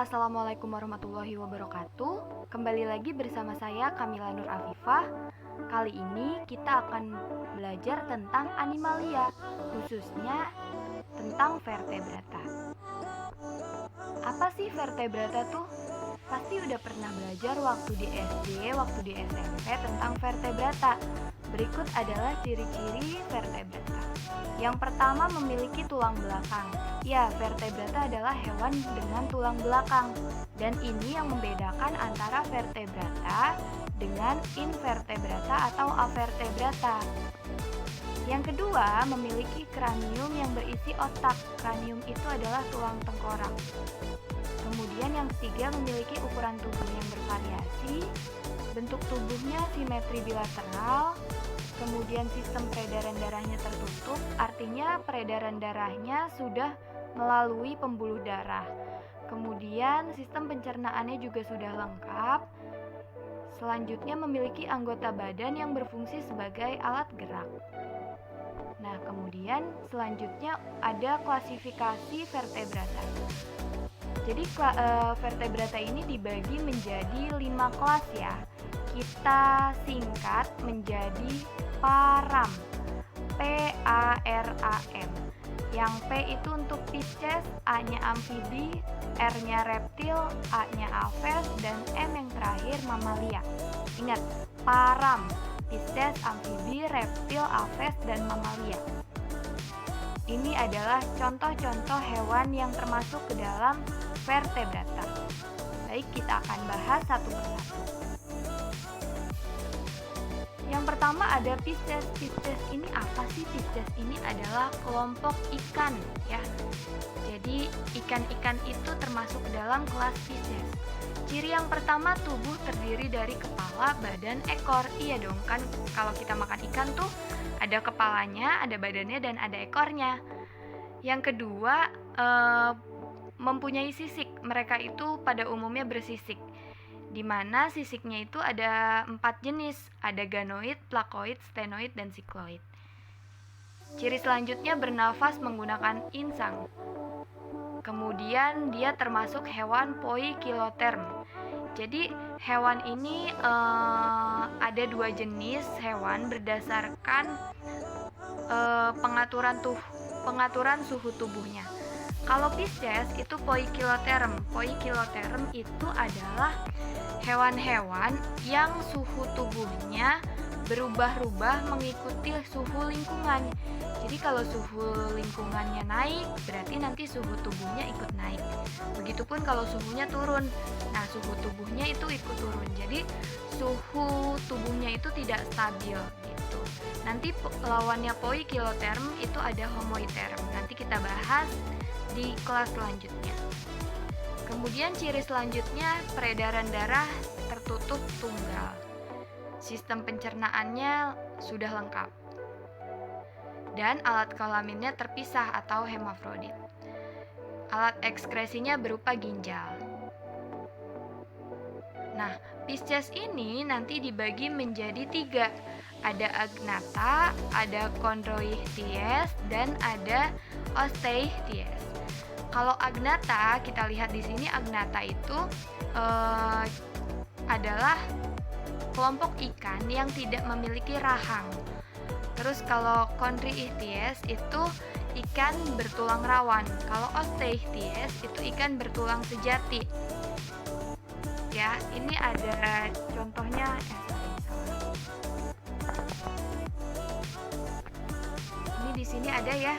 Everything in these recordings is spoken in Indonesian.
Assalamualaikum warahmatullahi wabarakatuh. Kembali lagi bersama saya Kamila Nur Afifah. Kali ini kita akan belajar tentang animalia, khususnya tentang vertebrata. Apa sih vertebrata tuh? Pasti udah pernah belajar waktu di SD, waktu di SMP tentang vertebrata. Berikut adalah ciri-ciri vertebrata. Yang pertama, memiliki tulang belakang. Ya, vertebrata adalah hewan dengan tulang belakang. Dan ini yang membedakan antara vertebrata dengan invertebrata atau avertebrata. Yang kedua, memiliki kranium yang berisi otak. Kranium itu adalah tulang tengkorak. Kemudian yang ketiga, memiliki ukuran tubuh yang bervariasi. Bentuk tubuhnya simetri bilateral. Kemudian sistem peredaran darahnya tertutup, artinya peredaran darahnya sudah melalui pembuluh darah. Kemudian sistem pencernaannya juga sudah lengkap. Selanjutnya memiliki anggota badan yang berfungsi sebagai alat gerak. Nah, kemudian selanjutnya ada klasifikasi vertebrata. Jadi vertebrata ini dibagi menjadi 5 kelas ya. Kita singkat menjadi param, P-A-R-A-M. Yang P itu untuk Pisces, A-nya amfibi, R-nya reptil, A-nya aves, dan M yang terakhir mamalia. Ingat, param, Pisces, amfibi, reptil, aves, dan mamalia. Ini adalah contoh-contoh hewan yang termasuk ke dalam vertebrata. Baik, kita akan bahas satu persatu. Yang pertama ada Pisces. Pisces ini apa sih? Pisces ini adalah kelompok ikan ya. Jadi ikan-ikan itu termasuk ke dalam kelas Pisces. Ciri yang pertama, tubuh terdiri dari kepala, badan, ekor. Iya dong, kan kalau kita makan ikan tuh ada kepalanya, ada badannya, dan ada ekornya. Yang kedua, mempunyai sisik. Mereka itu pada umumnya bersisik, di mana sisiknya itu ada 4 jenis, ada ganoid, plakoid, stenoid, dan sikloid. Ciri selanjutnya, bernafas menggunakan insang. Kemudian dia termasuk hewan poikiloterm. Jadi hewan ini ada 2 jenis hewan berdasarkan pengaturan suhu tubuhnya. Kalau Pisces itu poikiloterm. Poikiloterm itu adalah hewan-hewan yang suhu tubuhnya berubah-ubah mengikuti suhu lingkungan. Jadi kalau suhu lingkungannya naik, berarti nanti suhu tubuhnya ikut naik. Begitupun kalau suhunya turun, nah suhu tubuhnya itu ikut turun. Jadi suhu tubuhnya itu tidak stabil gitu. Nanti lawannya poikiloterm itu ada homoiterm. Nanti kita bahas di kelas selanjutnya. Kemudian ciri selanjutnya, peredaran darah tertutup tunggal. Sistem pencernaannya sudah lengkap. Dan alat kelaminnya terpisah atau hemafrodit. Alat ekskresinya berupa ginjal. Nah, Pisces ini nanti dibagi menjadi 3. Ada agnatha, ada chondroichthyes, dan ada osteichthyes. Kalau agnatha, kita lihat di sini agnatha itu adalah kelompok ikan yang tidak memiliki rahang. Terus kalau chondriichthyes itu ikan bertulang rawan. Kalau osteichthyes itu ikan bertulang sejati. Ya, ini ada contohnya. Ini di sini ada ya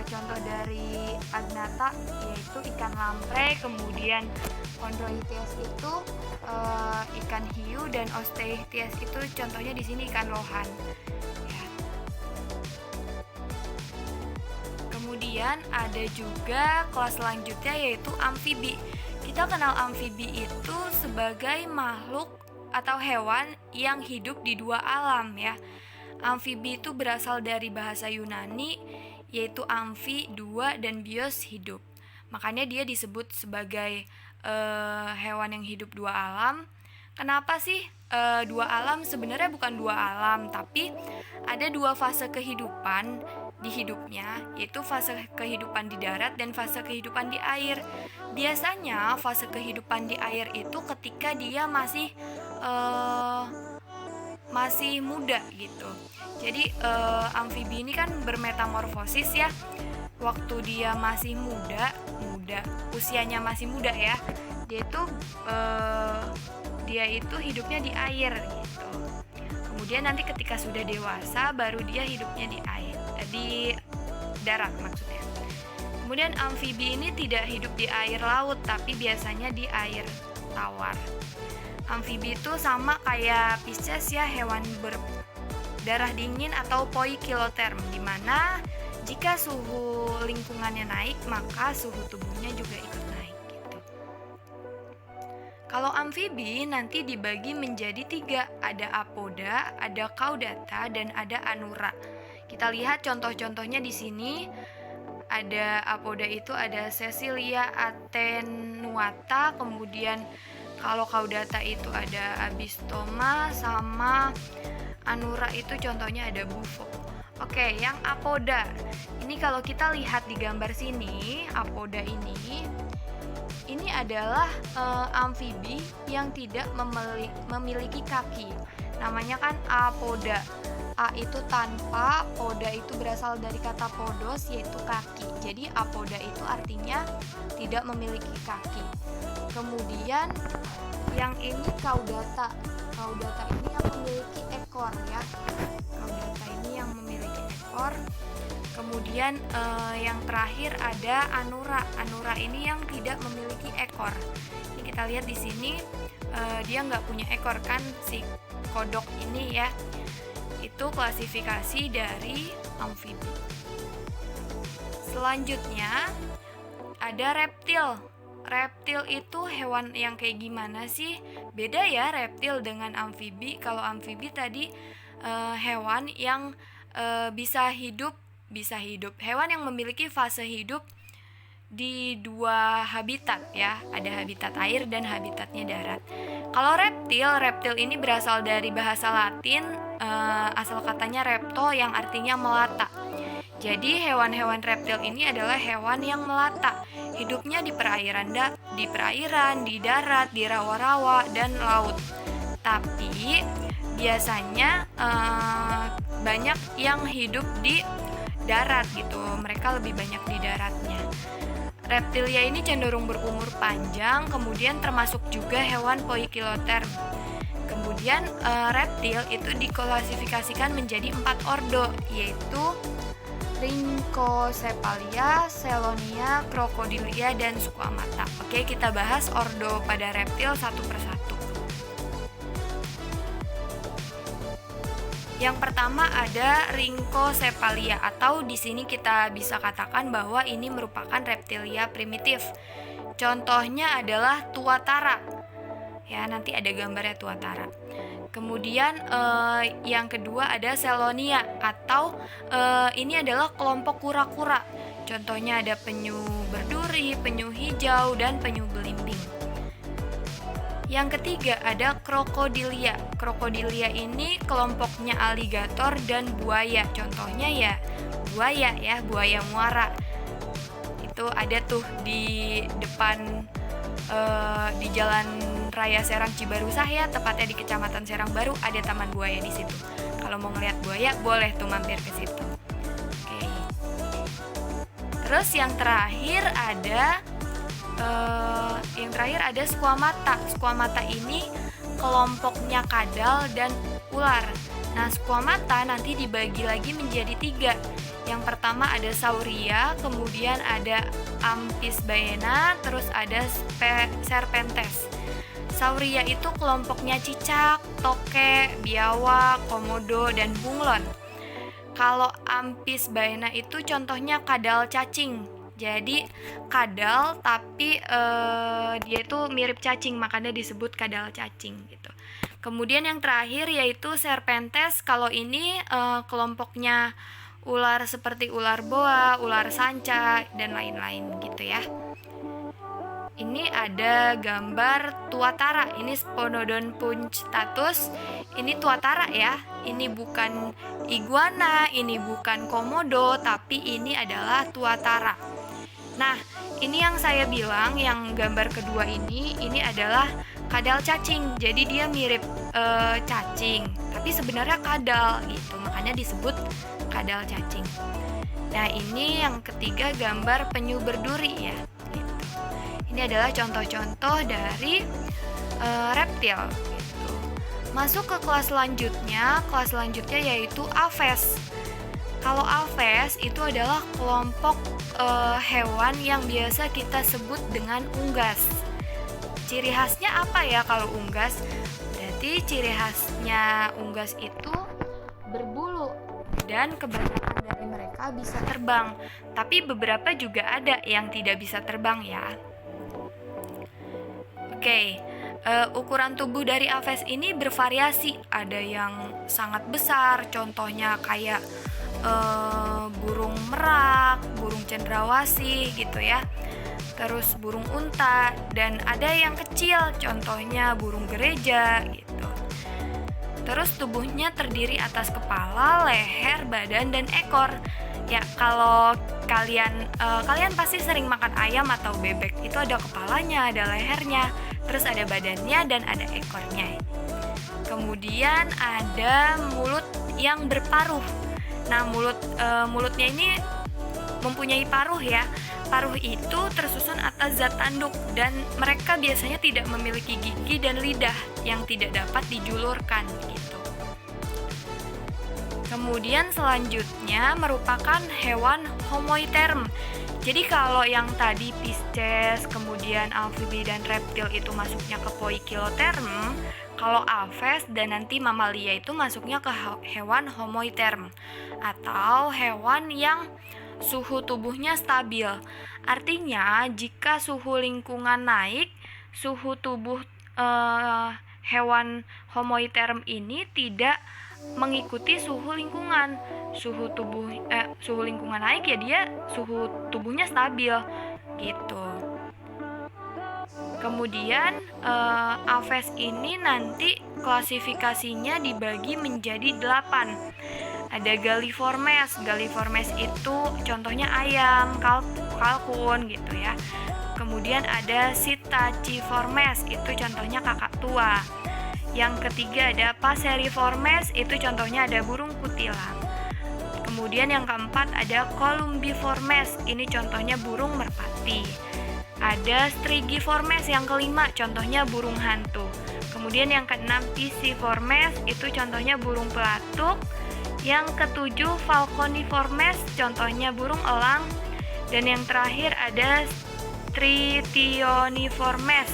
contoh dari agnatha, yaitu ikan lamprey. Kemudian chondroichthyes itu ikan hiu, dan osteichthyes itu contohnya di sini ikan lohan. Kemudian ada juga kelas selanjutnya yaitu amfibi. Kita kenal amfibi itu sebagai makhluk atau hewan yang hidup di 2 alam ya. Amfibi itu berasal dari bahasa Yunani yaitu amfi 2 dan bios hidup. Makanya dia disebut sebagai hewan yang hidup 2 alam. Kenapa sih 2 alam? Sebenarnya bukan 2 alam, tapi ada 2 fase kehidupan di hidupnya, yaitu fase kehidupan di darat dan fase kehidupan di air. Biasanya fase kehidupan di air itu ketika dia masih muda gitu. Jadi amfibi ini kan bermetamorfosis ya. Waktu dia masih muda, usianya masih muda ya. Dia itu hidupnya di air gitu. Kemudian nanti ketika sudah dewasa baru dia hidupnya di darat maksudnya. Kemudian amfibi ini tidak hidup di air laut tapi biasanya di air tawar. Amfibi itu sama kayak Pisces ya, hewan berdarah dingin atau poikiloterm, di mana jika suhu lingkungannya naik maka suhu tubuhnya juga ikut naik gitu. Kalau amfibi nanti dibagi menjadi 3, ada apoda, ada caudata, dan ada anura. Kita lihat contoh-contohnya di sini. Ada apoda itu ada Cecilia attenuata, kemudian kalau caudata itu ada Abystoma, sama anura itu contohnya ada Bufo. Oke, yang apoda. Ini kalau kita lihat di gambar sini, apoda ini adalah amfibi yang tidak memiliki kaki. Namanya kan apoda. A itu tanpa, poda itu berasal dari kata podos yaitu kaki. Jadi apoda itu artinya tidak memiliki kaki. Kemudian yang ini caudata. Caudata ini yang memiliki ekor ya. Caudata ini yang memiliki ekor. Kemudian yang terakhir ada anura. Anura ini yang tidak memiliki ekor. Ini kita lihat di sini dia nggak punya ekor kan si kodok ini ya. Itu klasifikasi dari amfibi. Selanjutnya ada reptil. Reptil itu hewan yang kayak gimana sih? Beda ya reptil dengan amfibi. Kalau amfibi tadi hewan yang bisa hidup, hewan yang memiliki fase hidup di 2 habitat ya, ada habitat air dan habitatnya darat. Kalau reptil ini berasal dari bahasa Latin, asal katanya repto yang artinya melata. Jadi hewan-hewan reptil ini adalah hewan yang melata, hidupnya di perairan, di darat, di rawa-rawa dan laut. Tapi biasanya banyak yang hidup di darat gitu, mereka lebih banyak di daratnya. Reptilia ini cenderung berumur panjang, kemudian termasuk juga hewan poikiloterm. Kemudian reptil itu diklasifikasikan menjadi 4 ordo, yaitu Rhynchocephalia, Chelonia, Crocodilia, dan Squamata. Oke, kita bahas ordo pada reptil satu persatu. Yang pertama ada Rhynchocephalia, atau di sini kita bisa katakan bahwa ini merupakan reptilia primitif. Contohnya adalah tuatara. Ya, nanti ada gambarnya tuatara. Kemudian yang kedua ada Chelonia, atau ini adalah kelompok kura-kura. Contohnya ada penyu berduri, penyu hijau, dan penyu belimbing. Yang ketiga ada Crocodilia. Crocodilia ini kelompoknya aligator dan buaya. Contohnya ya buaya muara. Itu ada tuh di depan di Jalan Raya Serang Cibarusah ya, tepatnya di Kecamatan Serang Baru, ada taman buaya di situ. Kalau mau ngeliat buaya boleh tuh mampir ke situ. Oke. Terus yang terakhir ada Squamata. Squamata ini kelompoknya kadal dan ular. Nah, Squamata nanti dibagi lagi menjadi 3. Yang pertama ada Sauria, kemudian ada Amphisbaena, terus ada Serpentes. Sauria itu kelompoknya cicak, toke, biawak, komodo, dan bunglon. Kalau Amphisbaena itu contohnya kadal cacing. Jadi kadal tapi dia itu mirip cacing, makanya disebut kadal cacing gitu. Kemudian yang terakhir yaitu Serpentes. Kalau ini kelompoknya ular seperti ular boa, ular sanca, dan lain-lain gitu ya. Ini ada gambar tuatara. Ini Sphenodon punctatus. Ini tuatara ya. Ini bukan iguana, ini bukan komodo, tapi ini adalah tuatara. Nah, ini yang saya bilang, yang gambar kedua ini adalah kadal cacing. Jadi dia mirip cacing, tapi sebenarnya kadal gitu. Makanya disebut kadal cacing. Nah, ini yang ketiga gambar penyu berduri ya. Ini adalah contoh-contoh dari reptil gitu. Masuk ke kelas selanjutnya yaitu Aves. Kalau Aves itu adalah kelompok hewan yang biasa kita sebut dengan unggas. Ciri khasnya apa ya kalau unggas? Berarti ciri khasnya unggas itu berbulu dan kebanyakan dari mereka bisa terbang. Tapi beberapa juga ada yang tidak bisa terbang ya. Oke, ukuran tubuh dari Aves ini bervariasi. Ada yang sangat besar, contohnya kayak burung merak, burung cendrawasih gitu ya. Terus burung unta, dan ada yang kecil, contohnya burung gereja gitu. Terus tubuhnya terdiri atas kepala, leher, badan, dan ekor. Ya, kalau kalian pasti sering makan ayam atau bebek, itu ada kepalanya, ada lehernya, terus ada badannya dan ada ekornya. Kemudian ada mulut yang berparuh. Nah, mulutnya ini mempunyai paruh ya. Paruh itu tersusun atas zat tanduk dan mereka biasanya tidak memiliki gigi dan lidah yang tidak dapat dijulurkan gitu. Kemudian selanjutnya merupakan hewan homoiterm. Jadi kalau yang tadi Pisces, kemudian amfibi dan reptil itu masuknya ke Poikiloterm, kalau Aves dan nanti mamalia itu masuknya ke hewan homoiterm atau hewan yang suhu tubuhnya stabil. Artinya jika suhu lingkungan naik, suhu tubuh hewan homoiterm ini tidak mengikuti suhu lingkungan. Suhu lingkungan naik ya dia suhu tubuhnya stabil gitu. Kemudian Aves ini nanti klasifikasinya dibagi menjadi 8. Ada Galliformes. Galliformes itu contohnya ayam, kalkun gitu ya. Kemudian ada Psittaciformes, itu contohnya kakak tua. Yang ketiga ada Passeriformes, itu contohnya ada burung kutilang. Kemudian yang keempat ada Columbiformes, ini contohnya burung merpati. Ada Strigiformes yang kelima, contohnya burung hantu. Kemudian yang keenam Pisiformes, itu contohnya burung pelatuk. Yang ketujuh Falconiformes, contohnya burung elang. Dan yang terakhir ada Tritioniformes,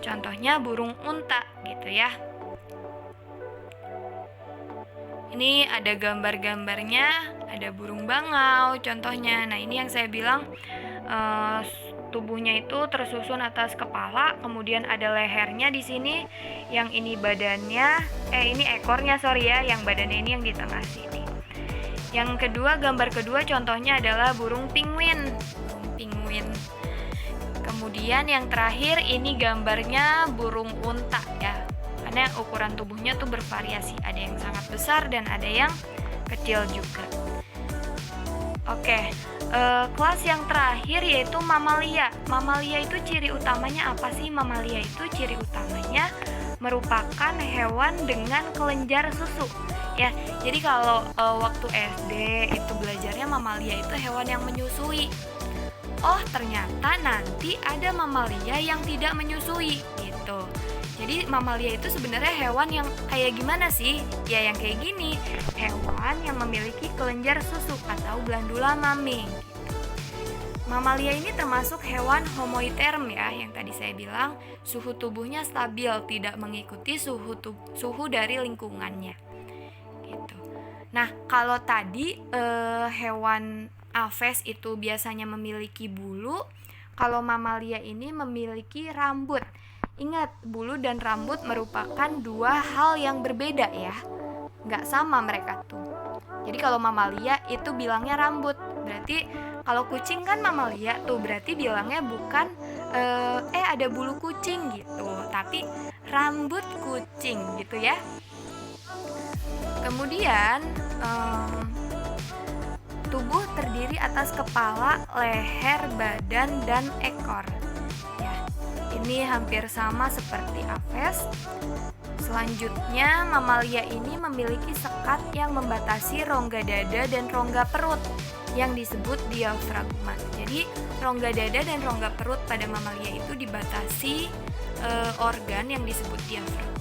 contohnya burung unta gitu ya. Ini ada gambar-gambarnya, ada burung bangau contohnya. Nah, ini yang saya bilang tubuhnya itu tersusun atas kepala, kemudian ada lehernya di sini, yang ini badannya, ini ekornya ya, yang badannya ini yang di tengah sini. Yang kedua, gambar kedua contohnya adalah burung penguin. Kemudian yang terakhir ini gambarnya burung unta ya. Karena ukuran tubuhnya tuh bervariasi, ada yang sangat besar dan ada yang kecil juga. Oke, kelas yang terakhir yaitu mamalia. Mamalia itu ciri utamanya apa sih? Mamalia itu ciri utamanya merupakan hewan dengan kelenjar susu. Ya, jadi kalau waktu SD itu belajarnya mamalia itu hewan yang menyusui. Oh, ternyata nanti ada mamalia yang tidak menyusui gitu. Jadi mamalia itu sebenarnya hewan yang kayak gimana sih? Ya yang kayak gini, hewan yang memiliki kelenjar susu atau glandula maming. Mamalia ini termasuk hewan homoiterm ya, yang tadi saya bilang suhu tubuhnya stabil, tidak mengikuti suhu dari lingkungannya. Gitu. Nah, kalau tadi hewan Aves itu biasanya memiliki bulu, kalau mamalia ini memiliki rambut. Ingat, bulu dan rambut merupakan dua hal yang berbeda ya. Nggak sama mereka tuh. Jadi kalau mamalia itu bilangnya rambut. Berarti kalau kucing kan mamalia tuh, berarti bilangnya bukan ada bulu kucing gitu, tapi rambut kucing gitu ya. Kemudian tubuh terdiri atas kepala, leher, badan, dan ekor. Ya, ini hampir sama seperti Aves. Selanjutnya, mamalia ini memiliki sekat yang membatasi rongga dada dan rongga perut yang disebut diafragma. Jadi, rongga dada dan rongga perut pada mamalia itu dibatasi organ yang disebut diafragma.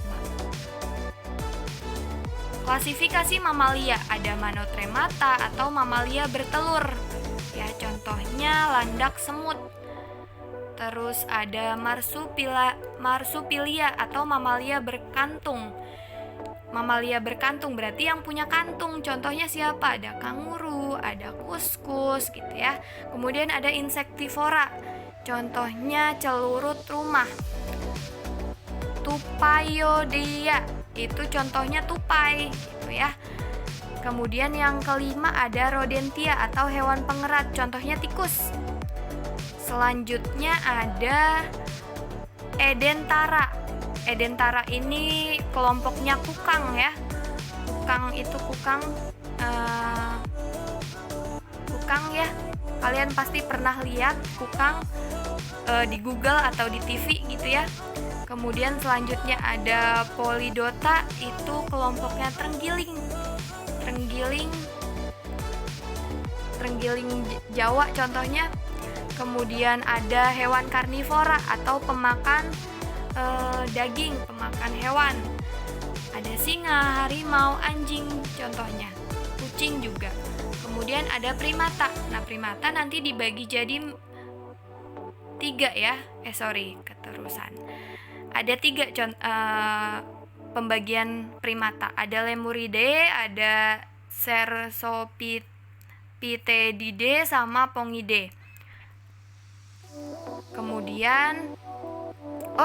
Klasifikasi mamalia, ada monotremata atau mamalia bertelur. Ya, contohnya landak semut. Terus ada marsupilia atau mamalia berkantung. Mamalia berkantung berarti yang punya kantung. Contohnya siapa? Ada kanguru, ada kuskus gitu ya. Kemudian ada insektivora. Contohnya celurut rumah. Tupaiodea, itu contohnya tupai gitu ya. Kemudian yang kelima ada rodentia atau hewan pengerat. Contohnya tikus. Selanjutnya ada edentara. Edentara ini kelompoknya kukang ya. Kukang itu kukang ya. Kalian pasti pernah lihat kukang di Google atau di TV gitu ya. Kemudian selanjutnya ada polidota, itu kelompoknya terenggiling Jawa contohnya. Kemudian ada hewan karnivora atau pemakan daging, pemakan hewan. Ada singa, harimau, anjing contohnya, kucing juga. Kemudian ada primata. Nah, primata nanti dibagi jadi 3 ya. Keterusan. Ada 3 pembagian primata. Ada Lemuridae, ada Cercopithecidae sama Pongidae. Kemudian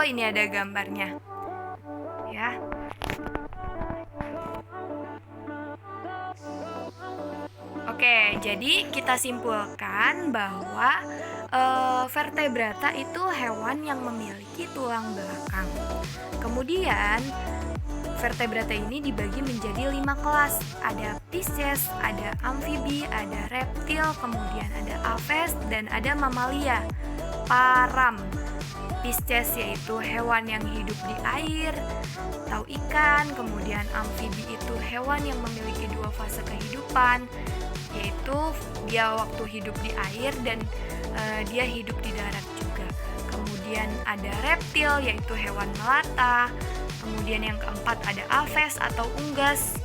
ini ada gambarnya. Ya. Oke, jadi kita simpulkan bahwa vertebrata itu hewan yang memiliki tulang belakang. Kemudian vertebrata ini dibagi menjadi 5 kelas. Ada Pisces, ada amfibi, ada reptil, kemudian ada Aves, dan ada mamalia. Param. Pisces yaitu hewan yang hidup di air atau ikan. Kemudian amfibi itu hewan yang memiliki 2 fase kehidupan, yaitu dia waktu hidup di air dan dia hidup di darat juga. Kemudian ada reptil yaitu hewan melata. Kemudian yang keempat ada Aves atau unggas,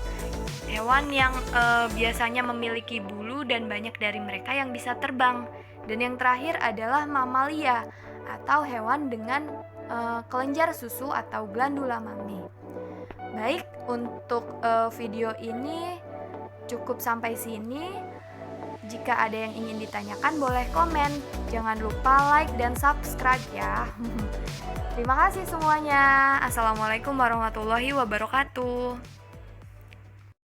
hewan yang biasanya memiliki bulu dan banyak dari mereka yang bisa terbang. Dan yang terakhir adalah mamalia atau hewan dengan kelenjar susu atau glandula mami. Baik, untuk video ini cukup sampai sini. Jika ada yang ingin ditanyakan boleh komen. Jangan lupa like dan subscribe ya. Terima kasih semuanya. Assalamualaikum warahmatullahi wabarakatuh.